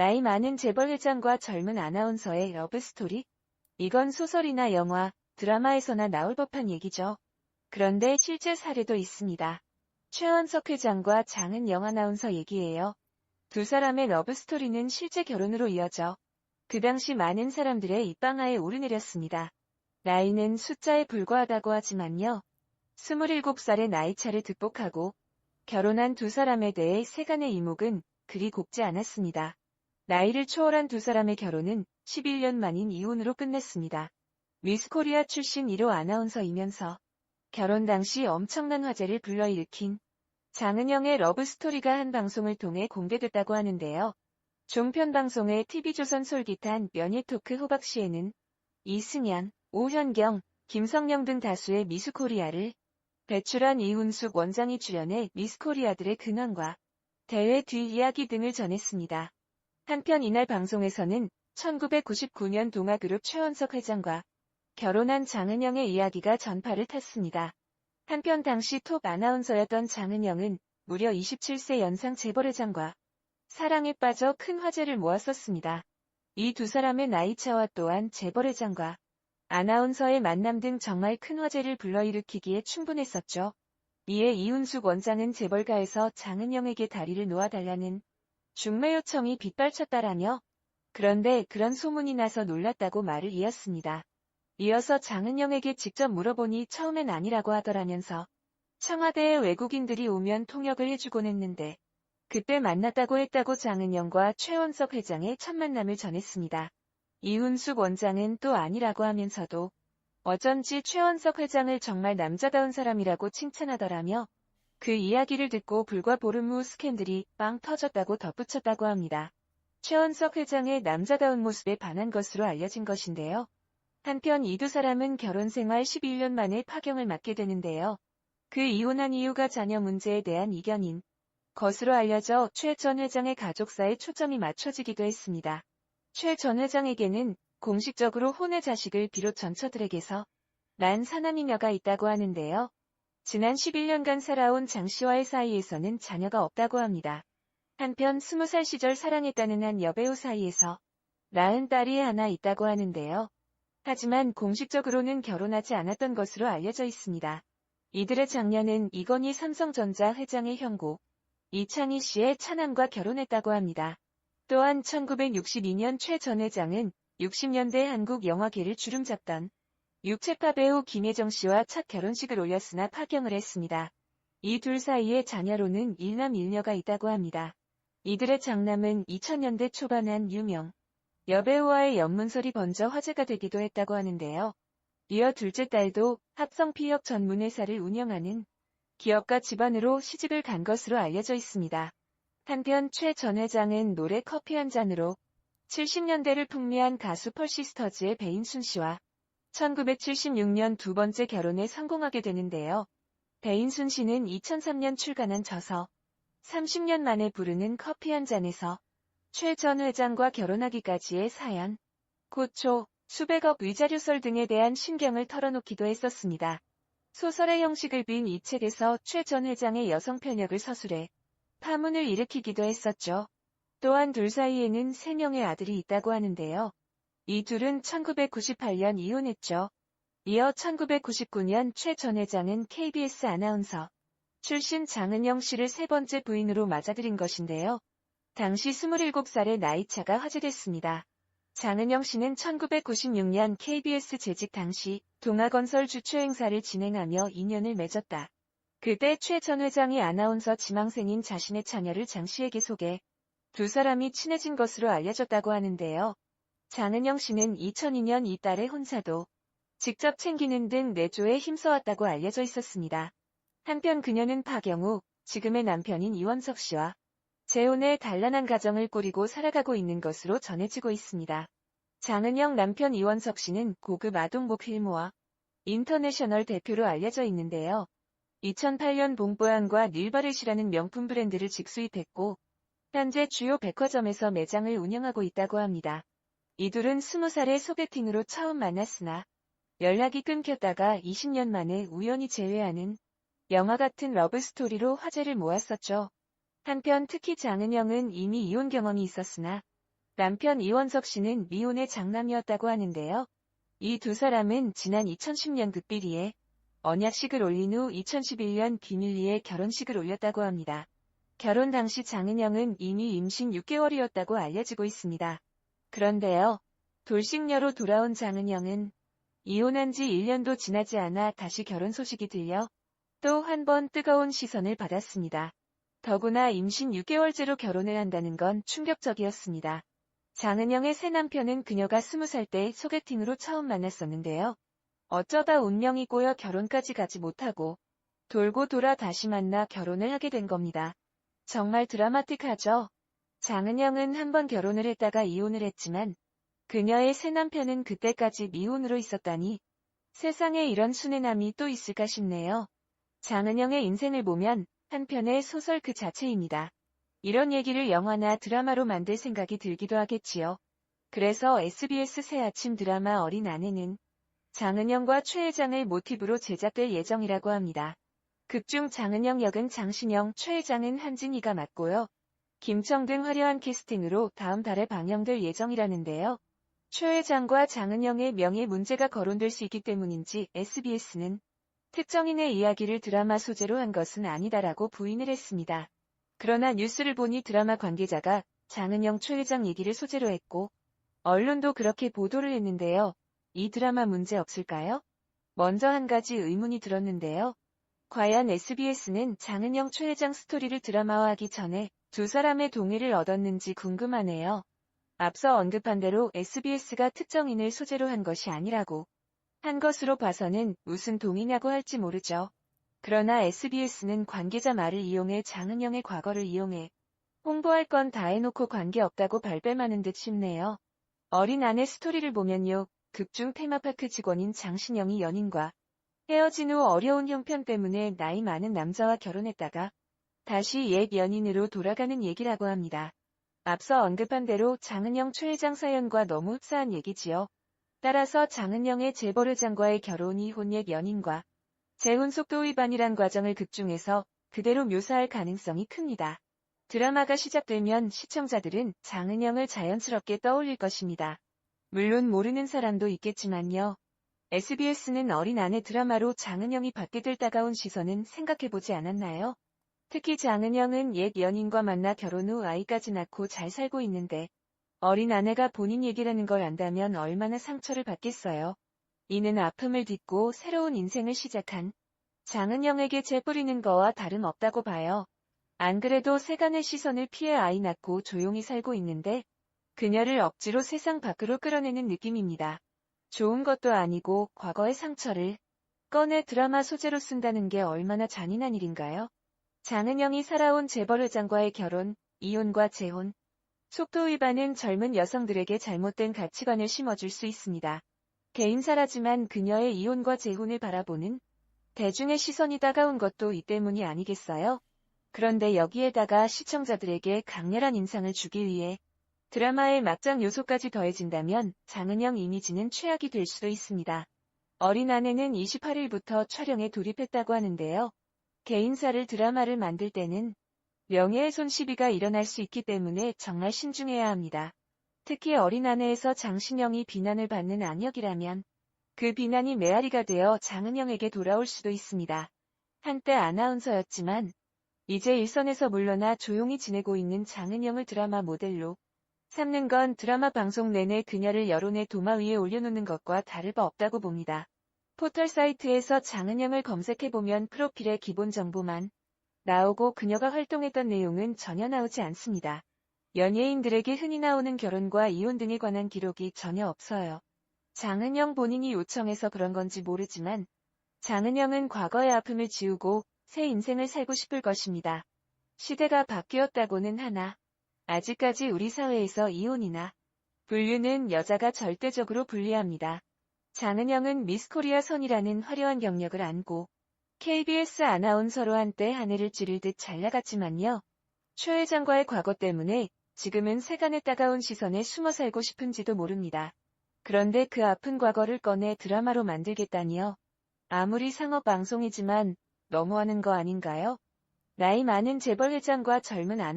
나이 많은 재벌 회장과 젊은 아나운서의 러브스토리? 이건 소설이나 영화, 드라마에서나 나올 법한 얘기죠. 그런데 실제 사례도 있습니다. 최원석 회장과 장은영 아나운서 얘기예요. 두 사람의 러브스토리는 실제 결혼으로 이어져 그 당시 많은 사람들의 입방아에 오르내렸습니다. 나이는 숫자에 불과하다고 하지만요. 27살의 나이차를 극복하고 결혼한 두 사람에 대해 세간의 이목은 그리 곱지 않았습니다. 나이를 초월한 두 사람의 결혼은 11년 만인 이혼으로 끝냈습니다. 미스코리아 출신 1호 아나운서이면서 결혼 당시 엄청난 화제를 불러일으킨 장은영의 러브스토리가 한 방송을 통해 공개됐다고 하는데요. 종편 방송의 TV조선 솔깃한 연예토크 호박씨에는 이승연, 오현경, 김성령 등 다수의 미스코리아를 배출한 이훈숙 원장이 출연해 미스코리아들의 근황과 대회 뒷이야기 등을 전했습니다. 한편 이날 방송에서는 1999년 동아그룹 최원석 회장과 결혼한 장은영의 이야기가 전파를 탔습니다. 한편 당시 톱 아나운서였던 장은영은 무려 27세 연상 재벌회장과 사랑에 빠져 큰 화제를 모았었습니다. 이 두 사람의 나이차와 또한 재벌회장과 아나운서의 만남 등 정말 큰 화제를 불러일으키기에 충분했었죠. 이에 이훈숙 원장은 재벌가에서 장은영에게 다리를 놓아달라는 중매 요청이 빗발쳤다라며 그런데 그런 소문이 나서 놀랐다고 말을 이었습니다. 이어서 장은영에게 직접 물어보니 처음엔 아니라고 하더라면서 청와대에 외국인들이 오면 통역을 해주곤 했는데 그때 만났다고 했다고 장은영과 최원석 회장의 첫 만남을 전했습니다. 이훈숙 원장은 또 아니라고 하면서도 어쩐지 최원석 회장을 정말 남자다운 사람이라고 칭찬하더라며 그 이야기를 듣고 불과 보름 후 스캔들이 빵 터졌다고 덧붙였다고 합니다. 최원석 회장의 남자다운 모습에 반한 것으로 알려진 것인데요. 한편 이 두 사람은 결혼 생활 11년 만에 파경을 맞게 되는데요. 그 이혼한 이유가 자녀 문제에 대한 이견인 것으로 알려져 최 전 회장의 가족사에 초점이 맞춰지기도 했습니다. 최 전 회장에게는 공식적으로 혼외 자식을 비롯 전처들에게서 난 사남이녀가 있다고 하는데요. 지난 11년간 살아온 장 씨와의 사이에서는 자녀가 없다고 합니다. 한편 20살 시절 사랑했다는 한 여배우 사이에서 낳은 딸이 하나 있다고 하는데요. 하지만 공식적으로는 결혼하지 않았던 것으로 알려져 있습니다. 이들의 장녀는 이건희 삼성전자 회장의 형고 이창희 씨의 차남과 결혼했다고 합니다. 또한 1962년 최 전 회장은 60년대 한국 영화계를 주름잡던 육체파 배우 김혜정 씨와 첫 결혼식을 올렸으나 파경을 했습니다. 이 둘 사이에 자녀로는 일남 일녀가 있다고 합니다. 이들의 장남은 2000년대 초반 한 유명 여배우와의 연문설이 번져 화제가 되기도 했다고 하는데요. 이어 둘째 딸도 합성 피혁 전문회사를 운영하는 기업가 집안으로 시집을 간 것으로 알려져 있습니다. 한편 최 전 회장은 노래 커피 한 잔으로 70년대를 풍미한 가수 펄시스터즈의 배인순 씨와 1976년 두 번째 결혼에 성공하게 되는데요. 배인순 씨는 2003년 출간한 저서 30년 만에 부르는 커피 한 잔에서 최 전 회장과 결혼하기까지의 사연, 고초, 수백억 위자료설 등에 대한 심경을 털어놓기도 했었습니다. 소설의 형식을 빈 이 책에서 최 전 회장의 여성 편역을 서술해 파문을 일으키기도 했었죠. 또한 둘 사이에는 3명의 아들이 있다고 하는데요. 이 둘은 1998년 이혼했죠. 이어 1999년 최 전 회장은 KBS 아나운서 출신 장은영 씨를 세 번째 부인으로 맞아들인 것인데요. 당시 27살의 나이차가 화제됐습니다. 장은영 씨는 1996년 KBS 재직 당시 동아건설 주최 행사를 진행하며 인연을 맺었다. 그때 최 전 회장이 아나운서 지망생인 자신의 자녀를 장 씨에게 소개, 두 사람이 친해진 것으로 알려졌다고 하는데요. 장은영 씨는 2002년 이 딸의 혼사도 직접 챙기는 등 내조에 힘써왔다고 알려져 있었습니다. 한편 그녀는 파경 후 지금의 남편인 이원석 씨와 재혼해 단란한 가정을 꾸리고 살아가고 있는 것으로 전해지고 있습니다. 장은영 남편 이원석 씨는 고급 아동복 필모와 인터내셔널 대표로 알려져 있는데요. 2008년 봉보안과 닐바렛이라는 명품 브랜드를 직수입했고 현재 주요 백화점에서 매장을 운영하고 있다고 합니다. 이 둘은 20살의 소개팅으로 처음 만났으나 연락이 끊겼다가 20년 만에 우연히 재회하는 영화 같은 러브스토리로 화제를 모았었죠. 한편 특히 장은영은 이미 이혼 경험이 있었으나 남편 이원석 씨는 미혼의 장남이었다고 하는데요. 이 두 사람은 지난 2010년 극비리에 언약식을 올린 후 2011년 비밀리에 결혼식을 올렸다고 합니다. 결혼 당시 장은영은 이미 임신 6개월이었다고 알려지고 있습니다. 그런데요, 돌싱녀로 돌아온 장은영은 이혼한 지 1년도 지나지 않아 다시 결혼 소식이 들려 또 한 번 뜨거운 시선을 받았습니다. 더구나 임신 6개월째로 결혼을 한다는 건 충격적이었습니다. 장은영의 새 남편은 그녀가 20살 때 소개팅으로 처음 만났었는데요. 어쩌다 운명이 꼬여 결혼까지 가지 못하고 돌고 돌아 다시 만나 결혼을 하게 된 겁니다. 정말 드라마틱하죠? 장은영은 한 번 결혼을 했다가 이혼을 했지만 그녀의 새 남편은 그때까지 미혼으로 있었다니 세상에 이런 순애남이 또 있을까 싶네요. 장은영의 인생을 보면 한편의 소설 그 자체입니다. 이런 얘기를 영화나 드라마로 만들 생각이 들기도 하겠지요. 그래서 SBS 새아침 드라마 어린 아내는 장은영과 최 회장을 모티브로 제작될 예정이라고 합니다. 극중 장은영 역은 장신영, 최 회장은 한진희가 맡고요. 김청 등 화려한 캐스팅으로 다음 달에 방영될 예정이라는데요. 최 회장과 장은영의 명예 문제가 거론될 수 있기 때문인지 SBS는 특정인의 이야기를 드라마 소재로 한 것은 아니다라고 부인을 했습니다. 그러나 뉴스를 보니 드라마 관계자가 장은영 최 회장 얘기를 소재로 했고 언론도 그렇게 보도를 했는데요. 이 드라마 문제 없을까요? 먼저 한 가지 의문이 들었는데요. 과연 SBS는 장은영 최 회장 스토리를 드라마화하기 전에 두 사람의 동의를 얻었는지 궁금하네요. 앞서 언급한 대로 SBS가 특정인을 소재로 한 것이 아니라고 한 것으로 봐서는 무슨 동의냐고 할지 모르죠. 그러나 SBS는 관계자 말을 이용해 장은영의 과거를 이용해 홍보할 건 다 해놓고 관계없다고 발뺌하는 듯 싶네요. 어린 아내 스토리를 보면요. 극중 테마파크 직원인 장신영이 연인과 헤어진 후 어려운 형편 때문에 나이 많은 남자와 결혼했다가 다시 옛 연인으로 돌아가는 얘기라고 합니다. 앞서 언급한 대로 장은영 최 회장 사연과 너무 흡사한 얘기지요. 따라서 장은영의 재벌 회장과의 결혼이 혼옛 연인과 재혼 속도 위반이란 과정을 극중에서 그대로 묘사할 가능성이 큽니다. 드라마가 시작되면 시청자들은 장은영을 자연스럽게 떠올릴 것입니다. 물론 모르는 사람도 있겠지만요. SBS는 어린 아내 드라마로 장은영이 받게 될 따가운 시선은 생각해보지 않았나요? 특히 장은영은 옛 연인과 만나 결혼 후 아이까지 낳고 잘 살고 있는데 어린 아내가 본인 얘기라는 걸 안다면 얼마나 상처를 받겠어요. 이는 아픔을 딛고 새로운 인생을 시작한 장은영에게 재뿌리는 거와 다름없다고 봐요. 안 그래도 세간의 시선을 피해 아이 낳고 조용히 살고 있는데 그녀를 억지로 세상 밖으로 끌어내는 느낌입니다. 좋은 것도 아니고 과거의 상처를 꺼내 드라마 소재로 쓴다는 게 얼마나 잔인한 일인가요? 장은영이 살아온 재벌 회장과의 결혼, 이혼과 재혼, 속도 위반은 젊은 여성들에게 잘못된 가치관을 심어줄 수 있습니다. 개인사라지만 그녀의 이혼과 재혼을 바라보는 대중의 시선이 따가운 것도 이 때문이 아니겠어요? 그런데 여기에다가 시청자들에게 강렬한 인상을 주기 위해 드라마의 막장 요소까지 더해진다면 장은영 이미지는 최악이 될 수도 있습니다. 어린 아내는 28일부터 촬영에 돌입했다고 하는데요. 개인사를 드라마를 만들 때는 명예훼손 시비가 일어날 수 있기 때문에 정말 신중해야 합니다. 특히 어린 아내에서 장신영이 비난을 받는 악역이라면 그 비난이 메아리가 되어 장은영에게 돌아올 수도 있습니다. 한때 아나운서였지만 이제 일선에서 물러나 조용히 지내고 있는 장은영을 드라마 모델로 삼는 건 드라마 방송 내내 그녀를 여론의 도마 위에 올려놓는 것과 다를 바 없다고 봅니다. 포털 사이트에서 장은영을 검색해보면 프로필의 기본 정보만 나오고 그녀가 활동했던 내용은 전혀 나오지 않습니다. 연예인들에게 흔히 나오는 결혼과 이혼 등에 관한 기록이 전혀 없어요. 장은영 본인이 요청해서 그런 건지 모르지만 장은영은 과거의 아픔을 지우고 새 인생을 살고 싶을 것입니다. 시대가 바뀌었다고는 하나 아직까지 우리 사회에서 이혼이나 불륜은 여자가 절대적으로 불리합니다. 장은영은 미스코리아 선이라는 화려한 경력을 안고 KBS 아나운서로 한때 하늘을 찌를 듯 잘 나갔지만요. 최 회장과의 과거 때문에 지금은 세간의 따가운 시선에 숨어 살고 싶은지도 모릅니다. 그런데 그 아픈 과거를 꺼내 드라마로 만들겠다니요. 아무리 상업 방송이지만 너무하는 거 아닌가요? 나이 많은 재벌 회장과 젊은 아내